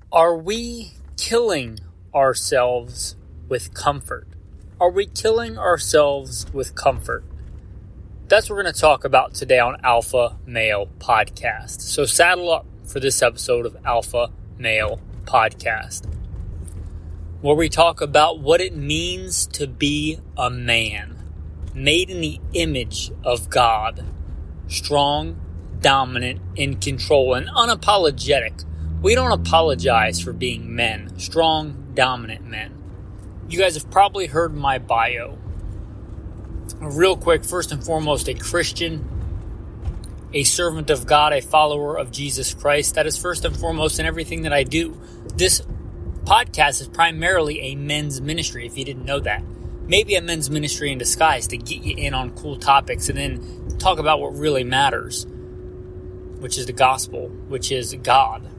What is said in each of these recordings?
Are we killing ourselves with comfort? Are we killing ourselves with comfort? That's what we're going to talk about today on Alpha Male Podcast. So saddle up for this episode of Alpha Male Podcast, where we talk about what it means to be a man, made in the image of God, strong, dominant, in control, and unapologetic. We don't apologize for being men, strong, dominant men. You guys have probably heard my bio. Real quick, first and foremost, a Christian, a servant of God, a follower of Jesus Christ. That is first and foremost in everything that I do. This podcast is primarily a men's ministry, if you didn't know that. Maybe a men's ministry in disguise to get you in on cool topics and then talk about what really matters, which is the gospel, which is God.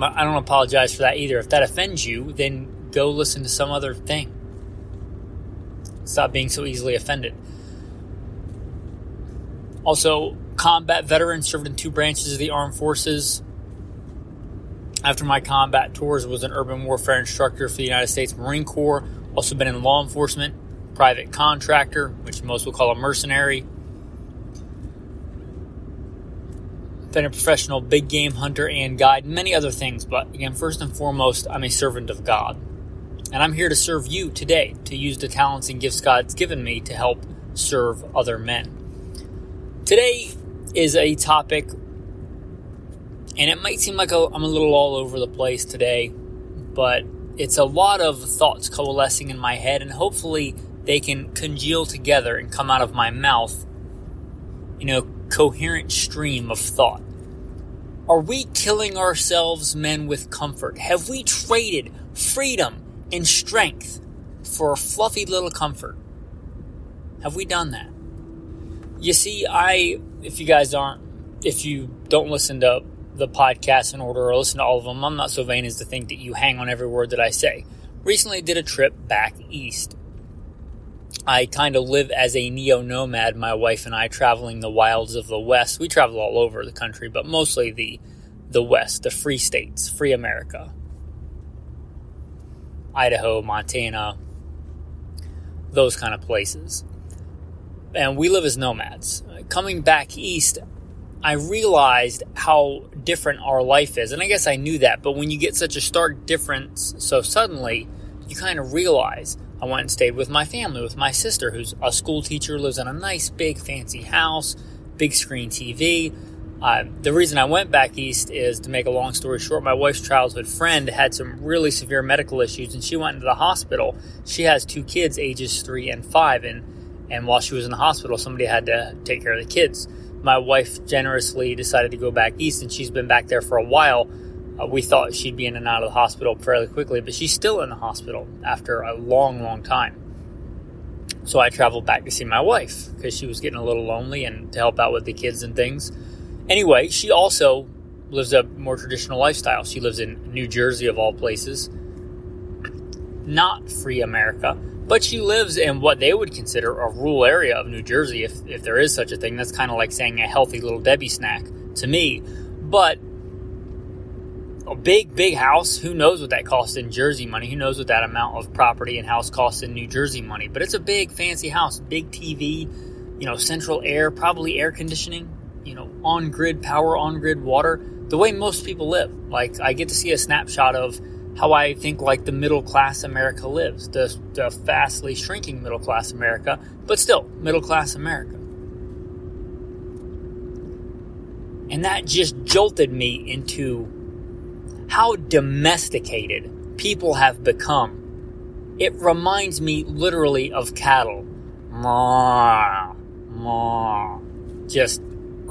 I don't apologize for that either. If that offends you, then go listen to some other thing. Stop being so easily offended. Also, combat veteran, served in 2 branches of the armed forces. After my combat tours, was an urban warfare instructor for the United States Marine Corps. Also been in law enforcement, private contractor, which most will call a mercenary. Been a professional big game hunter and guide, many other things. But again, first and foremost, I'm a servant of God. And I'm here to serve you today, to use the talents and gifts God's given me to help serve other men. Today is a topic, and it might seem like I'm a little all over the place today, but it's a lot of thoughts coalescing in my head, and hopefully they can congeal together and come out of my mouth in a coherent stream of thought. Are we killing ourselves, men, with comfort? Have we traded freedom and strength for a fluffy little comfort? Have we done that? You see, if you don't listen to the podcast in order or listen to all of them, I'm not so vain as to think that you hang on every word that I say. Recently did a trip back east. I kind of live as a neo-nomad, my wife and I, traveling the wilds of the West. We travel all over the country, but mostly the West, the free states, free America. Idaho, Montana, those kind of places. And we live as nomads. Coming back east, I realized how different our life is. And I guess I knew that, but when you get such a stark difference so suddenly, you kind of realize. I went and stayed with my family, with my sister, who's a school teacher, lives in a nice, big, fancy house, big screen TV. The reason I went back east is, to make a long story short, my wife's childhood friend had some really severe medical issues, and she went into the hospital. She has 2 kids, ages 3 and 5, and while she was in the hospital, somebody had to take care of the kids. My wife generously decided to go back east, and she's been back there for a while. We thought she'd be in and out of the hospital fairly quickly, but she's still in the hospital after a long, long time. So I traveled back to see my wife because she was getting a little lonely and to help out with the kids and things. Anyway, she also lives a more traditional lifestyle. She lives in New Jersey, of all places. Not free America, but she lives in what they would consider a rural area of New Jersey, if there is such a thing. That's kind of like saying a healthy little Debbie snack to me. But a big house, who knows what that costs in Jersey money? Who knows what that amount of property and house costs in New Jersey money? But it's a big, fancy house, big TV, central air, probably air conditioning, on-grid power, on-grid water, the way most people live. Like, I get to see a snapshot of how I think like the middle-class America lives, the fastly shrinking middle-class America, but still middle-class America. And that just jolted me into how domesticated people have become. It reminds me literally of cattle. Just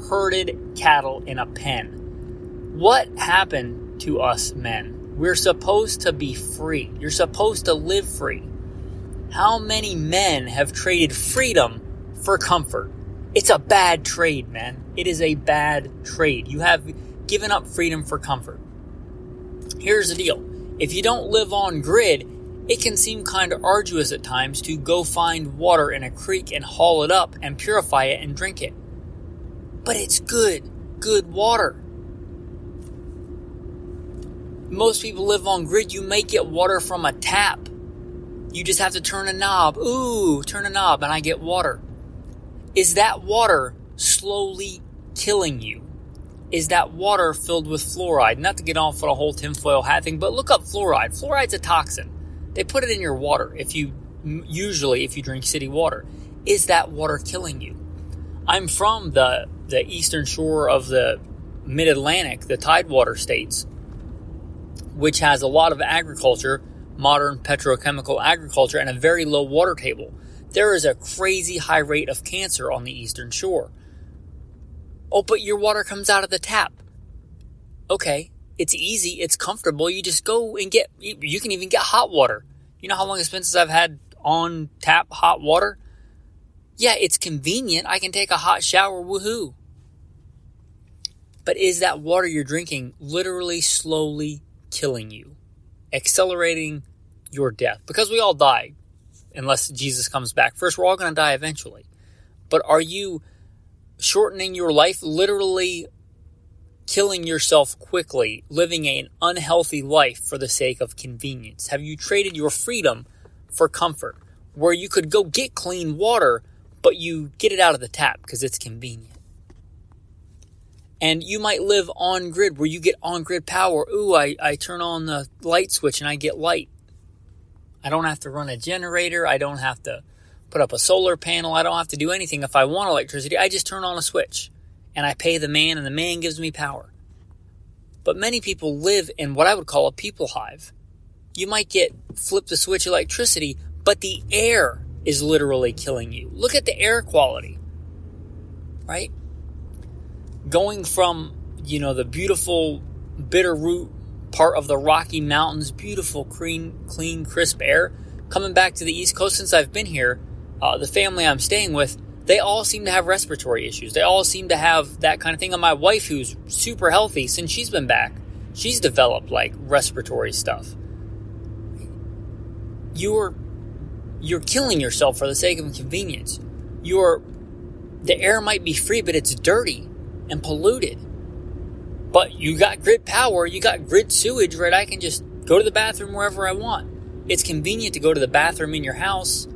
herded cattle in a pen. What happened to us men? We're supposed to be free. You're supposed to live free. How many men have traded freedom for comfort? It's a bad trade, man. It is a bad trade. You have given up freedom for comfort. Here's the deal. If you don't live on grid, it can seem kind of arduous at times to go find water in a creek and haul it up and purify it and drink it. But it's good water. Most people live on grid. You may get water from a tap. You just have to turn a knob. Ooh, turn a knob and I get water. Is that water slowly killing you? Is that water filled with fluoride? Not to get off on a whole tinfoil hat thing, but look up fluoride. Fluoride's a toxin. They put it in your water if you drink city water. Is that water killing you? I'm from the eastern shore of the mid-Atlantic, the Tidewater states, which has a lot of agriculture, modern petrochemical agriculture, and a very low water table. There is a crazy high rate of cancer on the eastern shore. Oh, but your water comes out of the tap. Okay, it's easy, it's comfortable. You just go and you can even get hot water. You know how long it's been since I've had on tap hot water? Yeah, it's convenient. I can take a hot shower, woohoo. But is that water you're drinking literally slowly killing you? Accelerating your death? Because we all die unless Jesus comes back. First, we're all going to die eventually. But are you shortening your life, literally killing yourself quickly, living an unhealthy life for the sake of convenience? Have you traded your freedom for comfort, where you could go get clean water, but you get it out of the tap because it's convenient? And you might live on grid, where you get on grid power. Ooh, I turn on the light switch and I get light. I don't have to run a generator. I don't have to put up a solar panel. I don't have to do anything. If I want electricity, I just turn on a switch and I pay the man and the man gives me power. But many people live in what I would call a people hive. You might flip the switch electricity, but the air is literally killing you. Look at the air quality, right? Going from, the beautiful Bitterroot part of the Rocky Mountains, beautiful, clean, crisp air, coming back to the East Coast since I've been here, the family I'm staying with, they all seem to have respiratory issues. They all seem to have that kind of thing. And my wife, who's super healthy since she's been back, she's developed respiratory stuff. You're killing yourself for the sake of convenience. The air might be free, but it's dirty and polluted. But you got grid power, you got grid sewage, right? I can just go to the bathroom wherever I want. It's convenient to go to the bathroom in your house,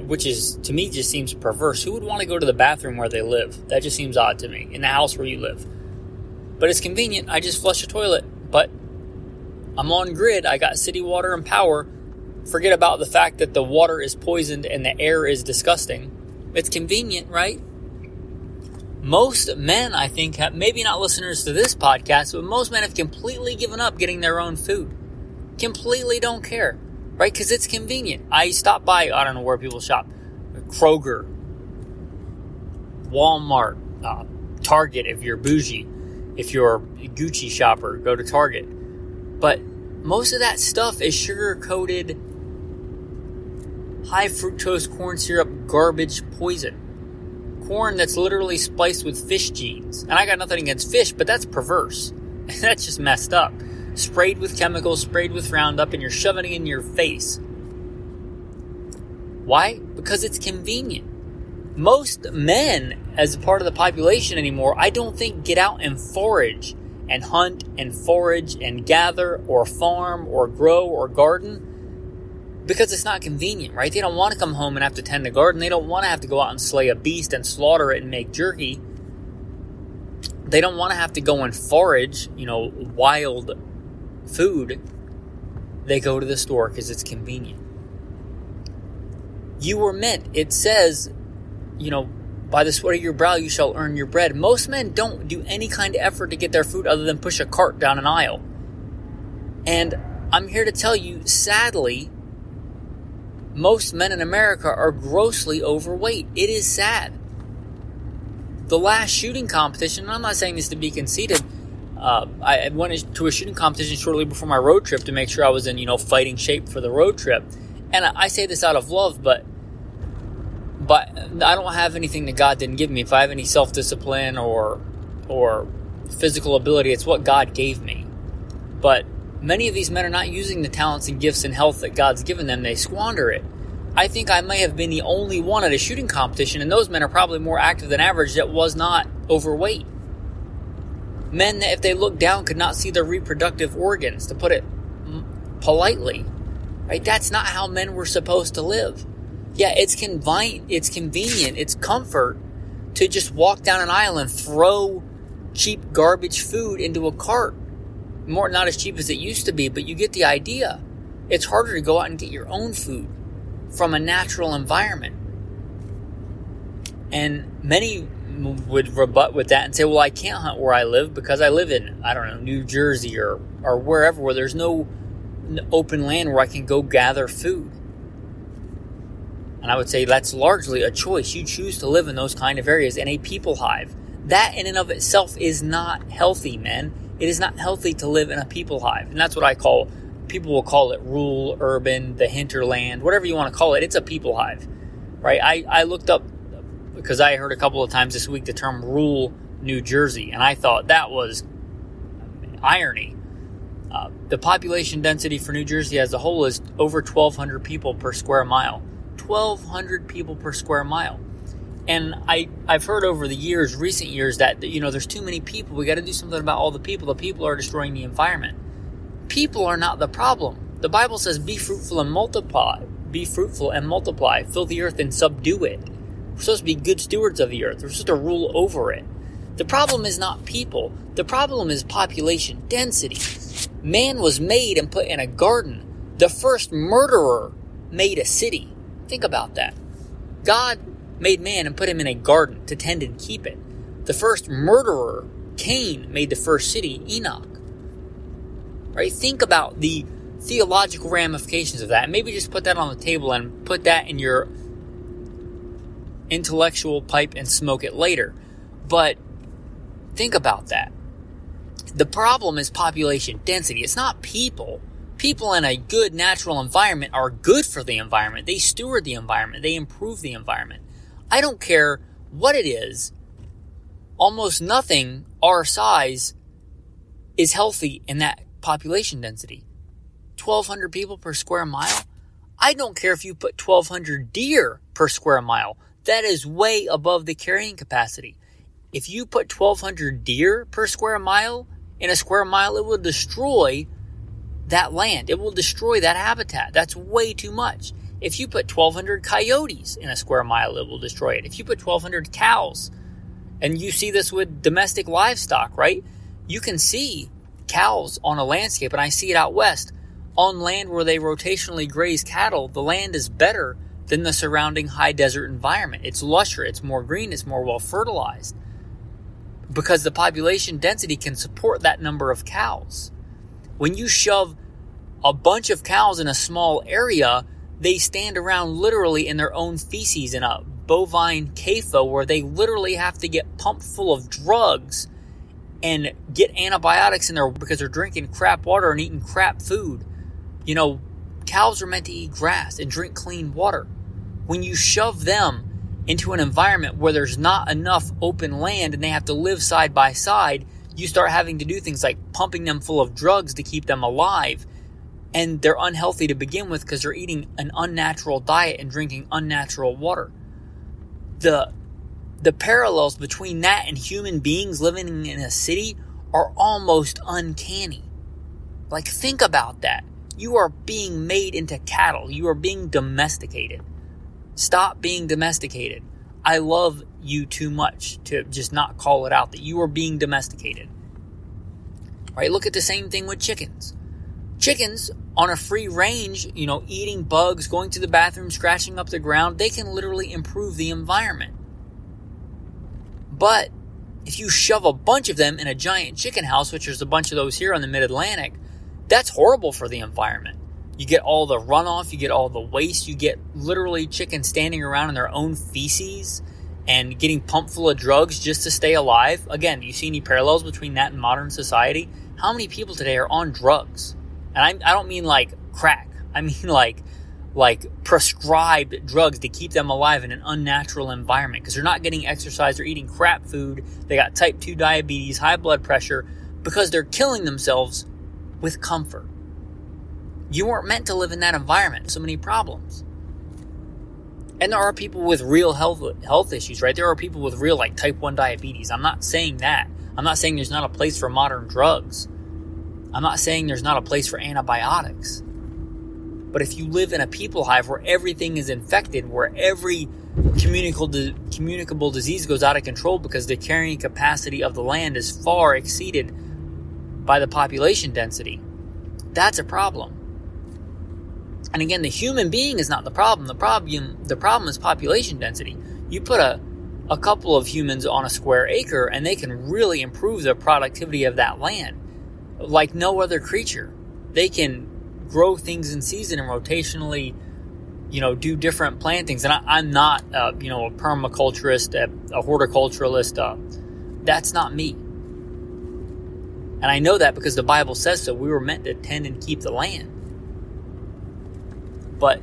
which is, to me, just seems perverse. Who would want to go to the bathroom where they live? That just seems odd to me, in the house where you live. But it's convenient. I just flush a toilet. But I'm on grid. I got city water and power. Forget about the fact that the water is poisoned and the air is disgusting. It's convenient, right? Most men, I think, have, maybe not listeners to this podcast, but most men have completely given up getting their own food. Completely don't care, right? Because it's convenient. I stop by, I don't know where people shop, Kroger, Walmart, Target if you're bougie. If you're a Gucci shopper, go to Target. But most of that stuff is sugar-coated, high fructose corn syrup garbage poison. Corn that's literally spliced with fish genes. And I got nothing against fish, but that's perverse. That's just messed up. Sprayed with chemicals, sprayed with Roundup, and you're shoving it in your face. Why? Because it's convenient. Most men, as a part of the population anymore, I don't think get out and forage and hunt and forage and gather or farm or grow or garden because it's not convenient, right? They don't want to come home and have to tend a garden. They don't want to have to go out and slay a beast and slaughter it and make jerky. They don't want to have to go and forage, wild food. They go to the store because it's convenient. You were meant, it says, by the sweat of your brow you shall earn your bread. Most men don't do any kind of effort to get their food other than push a cart down an aisle. And I'm here to tell you, sadly, most men in America are grossly overweight. It is sad. The last shooting competition, and I'm not saying this to be conceited, I went to a shooting competition shortly before my road trip to make sure I was in, fighting shape for the road trip. And I say this out of love, but I don't have anything that God didn't give me. If I have any self-discipline or physical ability, it's what God gave me. But many of these men are not using the talents and gifts and health that God's given them. They squander it. I think I may have been the only one at a shooting competition, and those men are probably more active than average, that was not overweight. Men that if they looked down could not see their reproductive organs, to put it politely. Right? That's not how men were supposed to live. Yeah, it's convenient, it's comfort to just walk down an aisle and throw cheap garbage food into a cart. Not as cheap as it used to be, but you get the idea. It's harder to go out and get your own food from a natural environment. And many would rebut with that and say, well, I can't hunt where I live because I live in, New Jersey or wherever, where there's no open land where I can go gather food. And I would say that's largely a choice. You choose to live in those kind of areas in a people hive. That in and of itself is not healthy, men. It is not healthy to live in a people hive. And that's what people will call it rural, urban, the hinterland, whatever you want to call it. It's a people hive, right? I looked up, because I heard a couple of times this week the term rural New Jersey, and I thought that was irony. The population density for New Jersey as a whole is over 1,200 people per square mile. 1,200 people per square mile. And I've heard over the recent years, that, there's too many people. We got to do something about all the people. The people are destroying the environment. People are not the problem. The Bible says, be fruitful and multiply. Be fruitful and multiply. Fill the earth and subdue it. We're supposed to be good stewards of the earth. We're supposed to rule over it. The problem is not people. The problem is population density. Man was made and put in a garden. The first murderer made a city. Think about that. God made man and put him in a garden to tend and keep it. The first murderer, Cain, made the first city, Enoch. Right? Think about the theological ramifications of that. And maybe just put that on the table and put that in your intellectual pipe and smoke it later. But think about that. The problem is population density. It's not people. People in a good natural environment are good for the environment. They steward the environment. They improve the environment. I don't care what it is. Almost nothing our size is healthy in that population density. 1,200 people per square mile? I don't care if you put 1,200 deer per square mile. That is way above the carrying capacity. If you put 1,200 deer per square mile in a square mile, it will destroy that land. It will destroy that habitat. That's way too much. If you put 1,200 coyotes in a square mile, it will destroy it. If you put 1,200 cows, and you see this with domestic livestock, right? You can see cows on a landscape, and I see it out west. On land where they rotationally graze cattle, the land is better than the surrounding high desert environment. It's lusher, it's more green, it's more well fertilized. Because the population density can support that number of cows. When you shove a bunch of cows in a small area, they stand around literally in their own feces in a bovine CAFO where they literally have to get pumped full of drugs and get antibiotics in there because they're drinking crap water and eating crap food. Cows are meant to eat grass and drink clean water. When you shove them into an environment where there's not enough open land and they have to live side by side, you start having to do things like pumping them full of drugs to keep them alive. And they're unhealthy to begin with because they're eating an unnatural diet and drinking unnatural water. The parallels between that and human beings living in a city are almost uncanny. Like, think about that. You are being made into cattle. You are being domesticated. Stop being domesticated. I love you too much to just not call it out that you are being domesticated. Right? Look at the same thing with chickens. Chickens on a free range, eating bugs, going to the bathroom, scratching up the ground, they can literally improve the environment. But if you shove a bunch of them in a giant chicken house, which there's a bunch of those here in the mid-Atlantic, that's horrible for the environment. You get all the runoff, you get all the waste, you get literally chickens standing around in their own feces and getting pumped full of drugs just to stay alive. Again, do you see any parallels between that and modern society? How many people today are on drugs? And I don't mean like crack. I mean like prescribed drugs to keep them alive in an unnatural environment because they're not getting exercise, they're eating crap food, they got type 2 diabetes, high blood pressure, because they're killing themselves with comfort. You weren't meant to live in that environment. So many problems. And there are people with real health issues, right? There are people with real type 1 diabetes. I'm not saying that. I'm not saying there's not a place for modern drugs. I'm not saying there's not a place for antibiotics. But if you live in a people hive where everything is infected, where every communicable disease goes out of control because the carrying capacity of the land is far exceeded by the population density, that's a problem. And again, the human being is not the problem. The problem is population density. You put a couple of humans on a square acre and they can really improve the productivity of that land like no other creature. They can grow things in season and rotationally, do different plantings. And I'm not, a permaculturist, a horticulturalist. That's not me. And I know that because the Bible says so. We were meant to tend and keep the land. But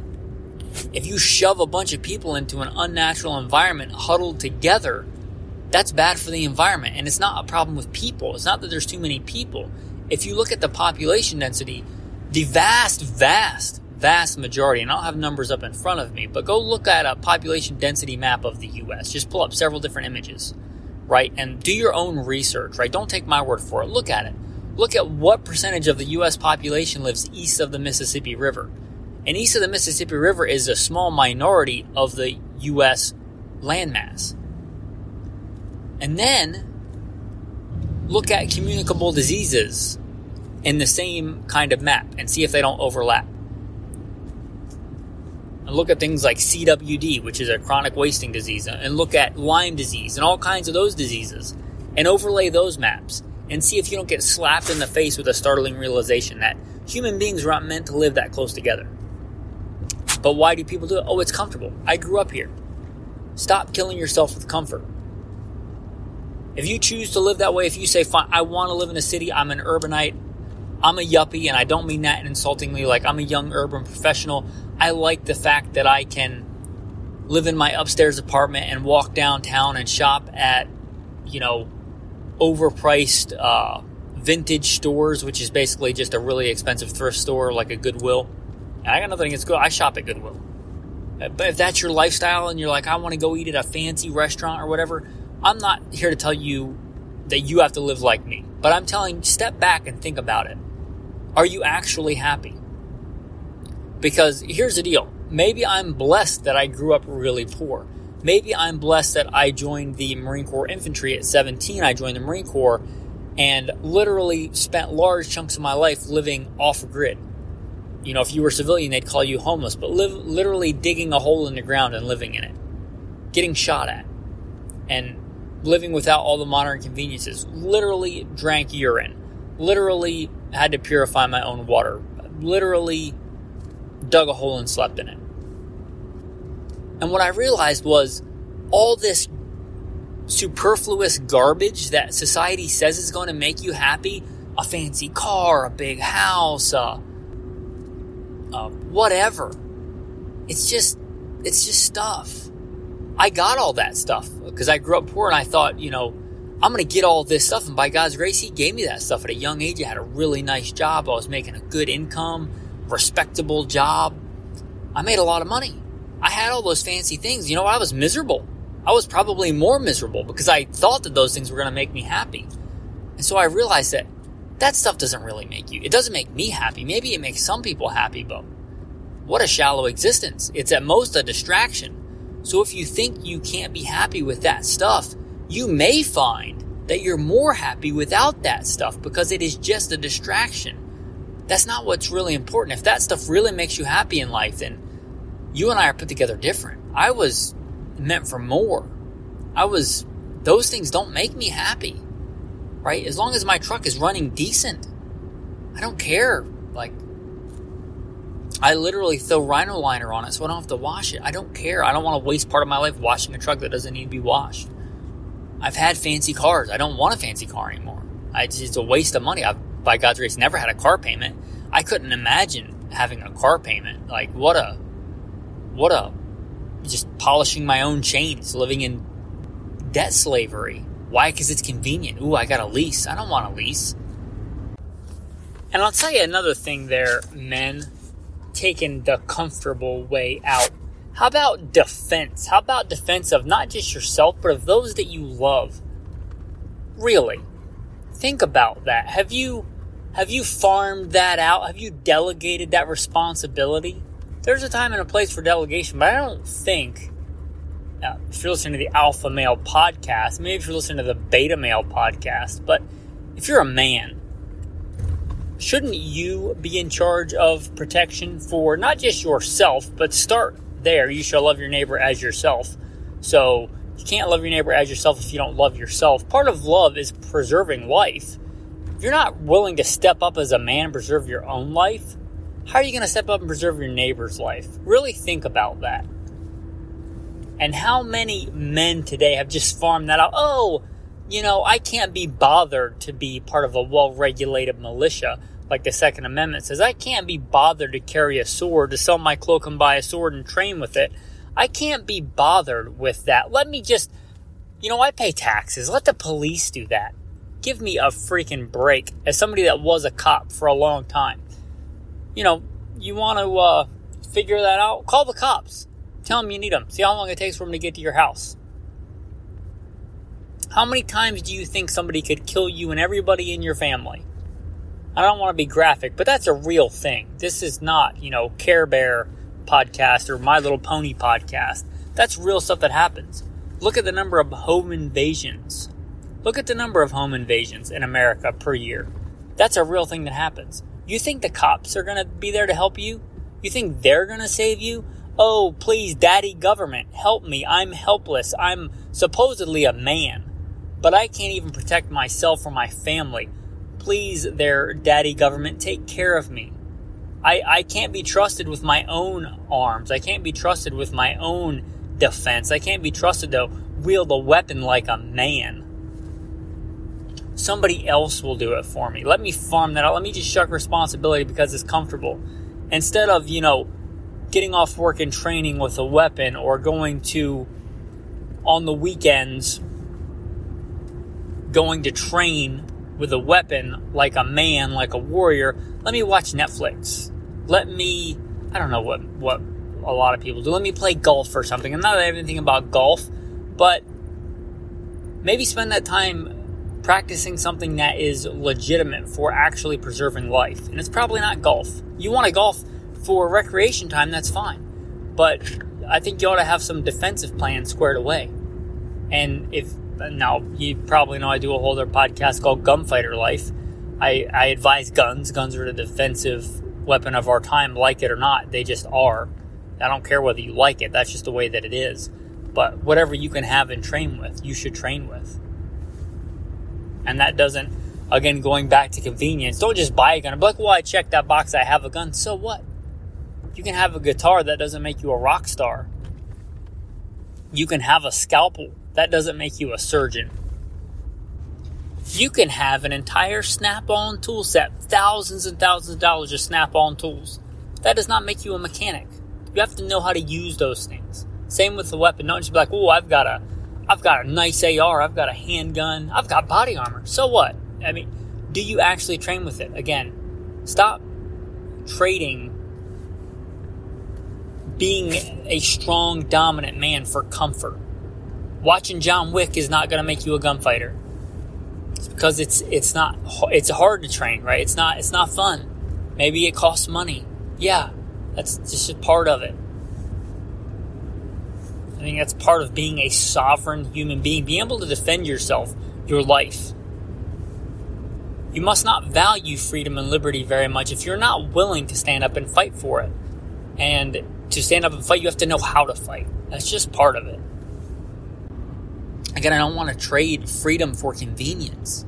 if you shove a bunch of people into an unnatural environment huddled together, that's bad for the environment. And it's not a problem with people. It's not that there's too many people. If you look at the population density, the vast majority, and I don't have numbers up in front of me, but go look at a population density map of the U.S. Just pull up several different images, right? And do your own research, right? Don't take my word for it. Look at it. Look at what percentage of the U.S. population lives east of the Mississippi River. And east of the Mississippi River is a small minority of the U.S. landmass. And then look at communicable diseases in the same kind of map and see if they don't overlap. And look at things like CWD, which is a chronic wasting disease, and look at Lyme disease and all kinds of those diseases and overlay those maps and see if you don't get slapped in the face with a startling realization that human beings were not meant to live that close together. But why do people do it? Oh, it's comfortable. I grew up here. Stop killing yourself with comfort. If you choose to live that way, if you say, fine, I want to live in a city, I'm an urbanite, I'm a yuppie, and I don't mean that insultingly, like I'm a young urban professional. I like the fact that I can live in my upstairs apartment and walk downtown and shop at, overpriced vintage stores, which is basically just a really expensive thrift store like a Goodwill. And I got nothing against Goodwill. I shop at Goodwill. But if that's your lifestyle and you're like, I want to go eat at a fancy restaurant or whatever, I'm not here to tell you that you have to live like me. But I'm telling you, step back and think about it. Are you actually happy? Because here's the deal. Maybe I'm blessed that I grew up really poor. Maybe I'm blessed that I joined the Marine Corps Infantry at 17. I joined the Marine Corps and literally spent large chunks of my life living off grid. If you were civilian, they'd call you homeless, but literally digging a hole in the ground and living in it. Getting shot at. And living without all the modern conveniences. Literally drank urine. Literally had to purify my own water. Literally dug a hole and slept in it. And what I realized was all this superfluous garbage that society says is going to make you happy, a fancy car, a big house, whatever. It's just stuff. I got all that stuff because I grew up poor and I thought, I'm going to get all this stuff. And by God's grace, He gave me that stuff at a young age. I had a really nice job. I was making a good income, respectable job. I made a lot of money. I had all those fancy things. I was miserable. I was probably more miserable because I thought that those things were going to make me happy. And so I realized that stuff doesn't really make you. It doesn't make me happy. Maybe it makes some people happy, but what a shallow existence. It's at most a distraction. So if you think you can't be happy with that stuff, you may find that you're more happy without that stuff because it is just a distraction. That's not what's really important. If that stuff really makes you happy in life, then you and I are put together different. I was meant for more. Those things don't make me happy, right? As long as my truck is running decent, I don't care. I literally throw Rhino liner on it so I don't have to wash it. I don't care. I don't want to waste part of my life washing a truck that doesn't need to be washed. I've had fancy cars. I don't want a fancy car anymore. It's a waste of money. I've, by God's grace, never had a car payment. I couldn't imagine having a car payment. Just polishing my own chains, living in debt slavery. Why? Because it's convenient. Ooh, I got a lease. I don't want a lease. And I'll tell you another thing there, men. Taking the comfortable way out. How about defense? How about defense of not just yourself, but of those that you love? Really. Think about that. Have you farmed that out? Have you delegated that responsibility? There's a time and a place for delegation, but I don't think, if you're listening to the Alpha Male podcast, maybe if you're listening to the Beta Male podcast, but if you're a man, shouldn't you be in charge of protection for not just yourself, but start there. You shall love your neighbor as yourself. So you can't love your neighbor as yourself if you don't love yourself. Part of love is preserving life. If you're not willing to step up as a man and preserve your own life, how are you going to step up and preserve your neighbor's life? Really think about that. And how many men today have just farmed that out? Oh, I can't be bothered to be part of a well-regulated militia, like the Second Amendment says. I can't be bothered to carry a sword, to sell my cloak and buy a sword and train with it. I can't be bothered with that. Let me just, I pay taxes. Let the police do that. Give me a freaking break. As somebody that was a cop for a long time, you want to figure that out? Call the cops. Tell them you need them. See how long it takes for them to get to your house. How many times do you think somebody could kill you and everybody in your family? I don't want to be graphic, but that's a real thing. This is not, Care Bear podcast or My Little Pony podcast. That's real stuff that happens. Look at the number of home invasions. Look at the number of home invasions in America per year. That's a real thing that happens. You think the cops are going to be there to help you? You think they're going to save you? Oh, please, daddy government, help me. I'm helpless. I'm supposedly a man, but I can't even protect myself or my family. Please, their daddy government, take care of me. I can't be trusted with my own arms. I can't be trusted with my own defense. I can't be trusted to wield a weapon like a man. Somebody else will do it for me. Let me farm that out. Let me just shuck responsibility because it's comfortable. Instead of, getting off work and training with a weapon or going to, on the weekends, going to train with a weapon like a man, like a warrior, let me watch Netflix. I don't know what a lot of people do. Let me play golf or something. I'm not anything about golf, but maybe spend that time practicing something that is legitimate for actually preserving life. And it's probably not golf. You want to golf for recreation time, that's fine. But I think you ought to have some defensive plans squared away. And now you probably know I do a whole other podcast called Gunfighter Life. I advise guns. Guns are the defensive weapon of our time, like it or not. They just are. I don't care whether you like it. That's just the way that it is. But whatever you can have and train with, you should train with. And that doesn't, again, going back to convenience, don't just buy a gun and be like, well, I checked that box, I have a gun. So what? You can have a guitar. That doesn't make you a rock star. You can have a scalpel. That doesn't make you a surgeon. You can have an entire Snap-on tool set, thousands and thousands of dollars of Snap-on tools. That does not make you a mechanic. You have to know how to use those things. Same with the weapon. Don't just be like, oh, I've got a nice AR, I've got a handgun, I've got body armor. So what? I mean, do you actually train with it? Again, stop trading being a strong, dominant man for comfort. Watching John Wick is not going to make you a gunfighter. It's because it's hard to train, right? It's not fun. Maybe it costs money. Yeah, that's just a part of it. I think that's part of being a sovereign human being, being able to defend yourself, your life. You must not value freedom and liberty very much if you're not willing to stand up and fight for it. And to stand up and fight, you have to know how to fight. That's just part of it. Again, I don't want to trade freedom for convenience.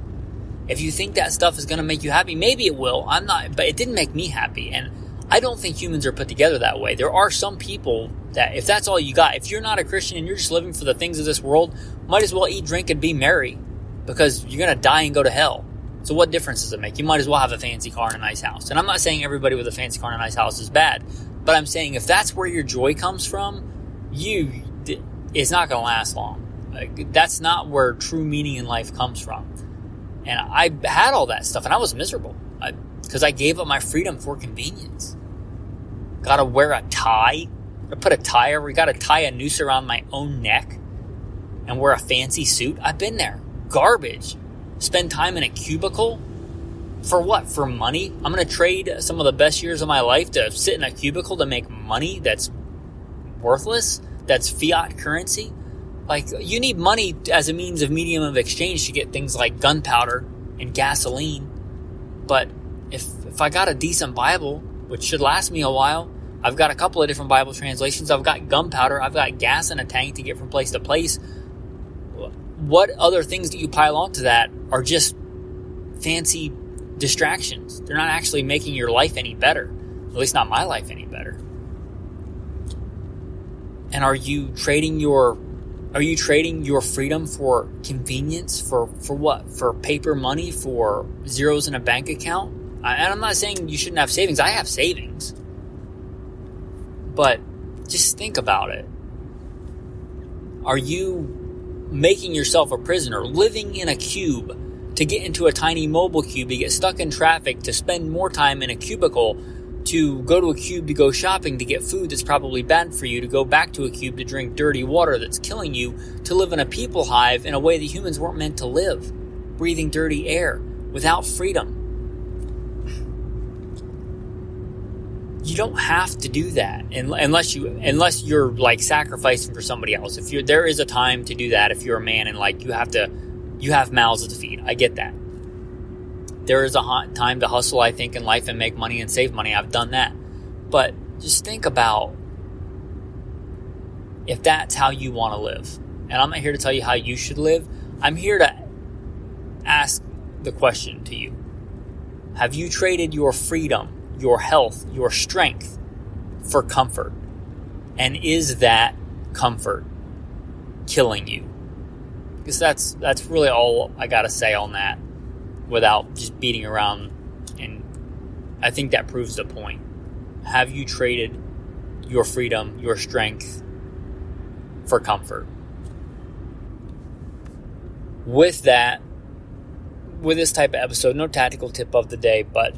If you think that stuff is going to make you happy, maybe it will. I'm not, but it didn't make me happy. And I don't think humans are put together that way. There are some people that if that's all you got, if you're not a Christian and you're just living for the things of this world, might as well eat, drink, and be merry because you're going to die and go to hell. So what difference does it make? You might as well have a fancy car and a nice house. And I'm not saying everybody with a fancy car and a nice house is bad, but I'm saying if that's where your joy comes from, it's not going to last long. That's not where true meaning in life comes from. And I had all that stuff and I was miserable because I gave up my freedom for convenience. Gotta wear a tie. Gotta tie a noose around my own neck and wear a fancy suit. I've been there. Garbage. spend time in a cubicle? For what? For money? I'm going to trade some of the best years of my life to sit in a cubicle to make money that's worthless? That's fiat currency? Like, you need money as a means of medium of exchange to get things like gunpowder and gasoline. But if I got a decent Bible, which should last me a while, I've got a couple of different Bible translations, I've got gunpowder, I've got gas in a tank to get from place to place. What other things that you pile onto that are just fancy distractions? They're not actually making your life any better. At least not my life any better. And are you trading your freedom for convenience? For what? For paper money? For zeros in a bank account? And I'm not saying you shouldn't have savings. I have savings. But just think about it. Are you making yourself a prisoner, living in a cube to get into a tiny mobile cube, to get stuck in traffic, to spend more time in a cubicle, to go to a cube to go shopping, to get food that's probably bad for you, to go back to a cube to drink dirty water that's killing you, to live in a people hive in a way that humans weren't meant to live, breathing dirty air, without freedom? You don't have to do that unless you're like sacrificing for somebody else. There is a time to do that if you're a man and like you have mouths to feed. I get that. There is a time to hustle, I think, in life and make money and save money. I've done that. But just think about if that's how you want to live. And I'm not here to tell you how you should live. I'm here to ask the question to you. Have you traded your freedom, your health, your strength for comfort? And is that comfort killing you? Because that's really all I got to say on that, without just beating around. And I think that proves the point. Have you traded your freedom, your strength for comfort? With that, with this type of episode, no tactical tip of the day, but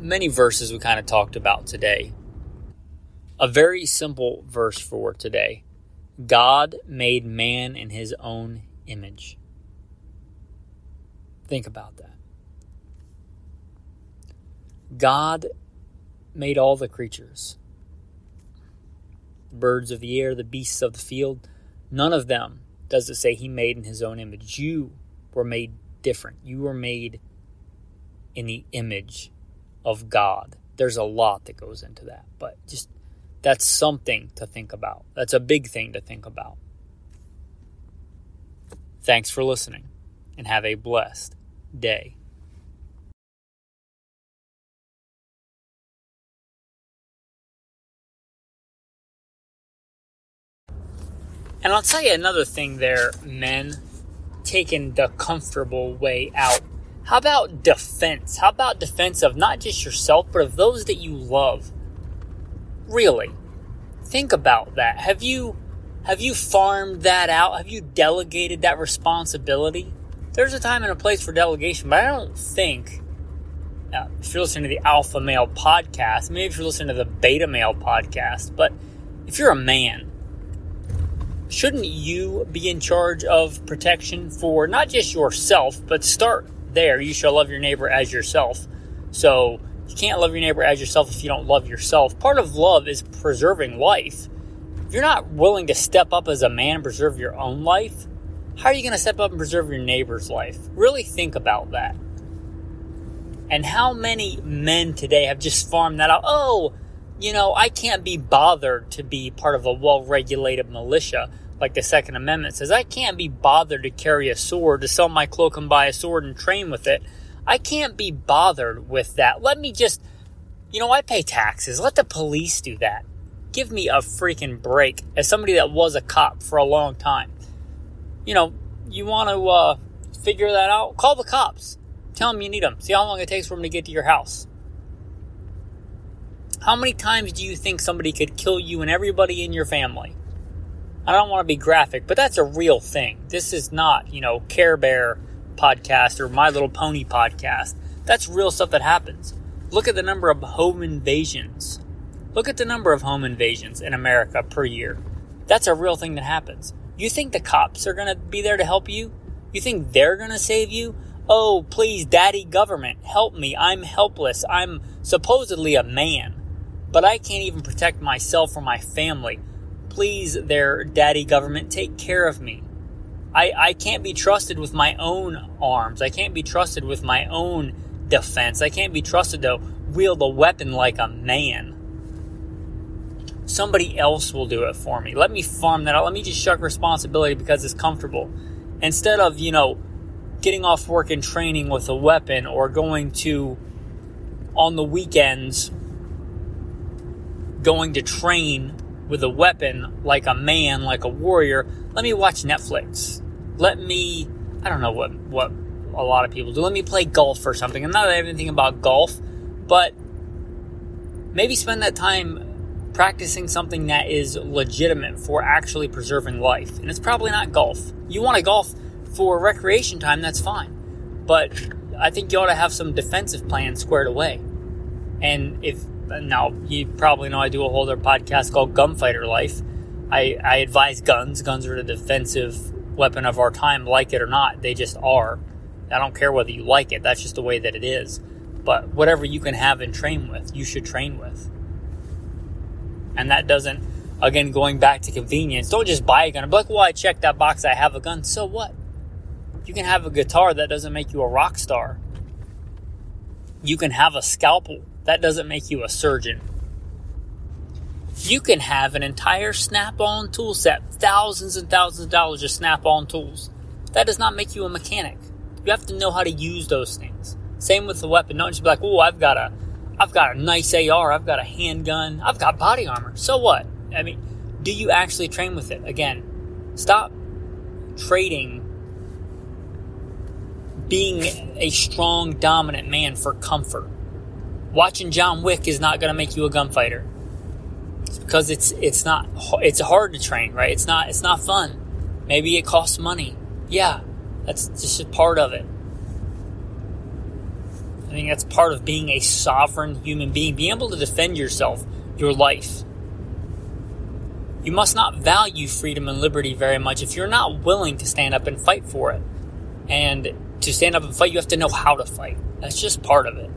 many verses we kind of talked about today. A very simple verse for today. God made man in his own image. Think about that. God made all the creatures. The birds of the air, the beasts of the field. None of them does it say he made in his own image. You were made different. You were made in the image of God. There's a lot that goes into that, but just that's something to think about. That's a big thing to think about. Thanks for listening, and have a blessed day. And I'll tell you another thing there, men, taking the comfortable way out. How about defense? How about defense of not just yourself, but of those that you love? Really, think about that. Have you farmed that out? Have you delegated that responsibility? There's a time and a place for delegation, but I don't think, if you're listening to the Alpha Male podcast, maybe if you're listening to the Beta Male podcast, but if you're a man, shouldn't you be in charge of protection for not just yourself, but start there? You shall love your neighbor as yourself. So you can't love your neighbor as yourself if you don't love yourself. Part of love is preserving life. If you're not willing to step up as a man and preserve your own life, how are you going to step up and preserve your neighbor's life? Really think about that. And how many men today have just farmed that out? Oh, I can't be bothered to be part of a well-regulated militia. Like the Second Amendment says, I can't be bothered to carry a sword, to sell my cloak and buy a sword and train with it. I can't be bothered with that. Let me just, I pay taxes. Let the police do that. Give me a freaking break. As somebody that was a cop for a long time. You want to figure that out? Call the cops. Tell them you need them. See how long it takes for them to get to your house. How many times do you think somebody could kill you and everybody in your family? I don't want to be graphic, but that's a real thing. This is not, Care Bear podcast or My Little Pony podcast. That's real stuff that happens. Look at the number of home invasions. Look at the number of home invasions in America per year. That's a real thing that happens. You think the cops are going to be there to help you? You think they're going to save you? Oh, please, daddy government, help me. I'm helpless. I'm supposedly a man, but I can't even protect myself or my family. Please, their daddy government, take care of me. I can't be trusted with my own arms. I can't be trusted with my own defense. I can't be trusted to wield a weapon like a man. Somebody else will do it for me. Let me farm that out. Let me just shuck responsibility because it's comfortable. Instead of, getting off work and training with a weapon, or going to, on the weekends, going to train with a weapon like a man, like a warrior, let me watch Netflix. I don't know what a lot of people do. Let me play golf or something. I'm not anything about golf, but maybe spend that time practicing something that is legitimate for actually preserving life. And it's probably not golf. You want to golf for recreation time, that's fine. But I think you ought to have some defensive plans squared away. And now you probably know I do a whole other podcast called Gunfighter Life. I advise guns. Guns are the defensive weapon of our time, like it or not. They just are. I don't care whether you like it. That's just the way that it is. But whatever you can have and train with, you should train with. And that doesn't, again, going back to convenience, don't just buy a gun. Be like, well, I checked that box, I have a gun. So what? You can have a guitar. That doesn't make you a rock star. You can have a scalpel. That doesn't make you a surgeon. You can have an entire Snap-on tool set, thousands and thousands of dollars of Snap-on tools. That does not make you a mechanic. You have to know how to use those things. Same with the weapon. Don't just be like, oh, I've got a nice AR, I've got a handgun, I've got body armor. So what? I mean, do you actually train with it? Again, stop trading being a strong, dominant man for comfort. Watching John Wick is not going to make you a gunfighter. It's because it's hard to train, right? It's not fun. Maybe it costs money. Yeah, that's just a part of it. I think that's part of being a sovereign human being, being able to defend yourself, your life. You must not value freedom and liberty very much if you're not willing to stand up and fight for it. And to stand up and fight, you have to know how to fight. That's just part of it.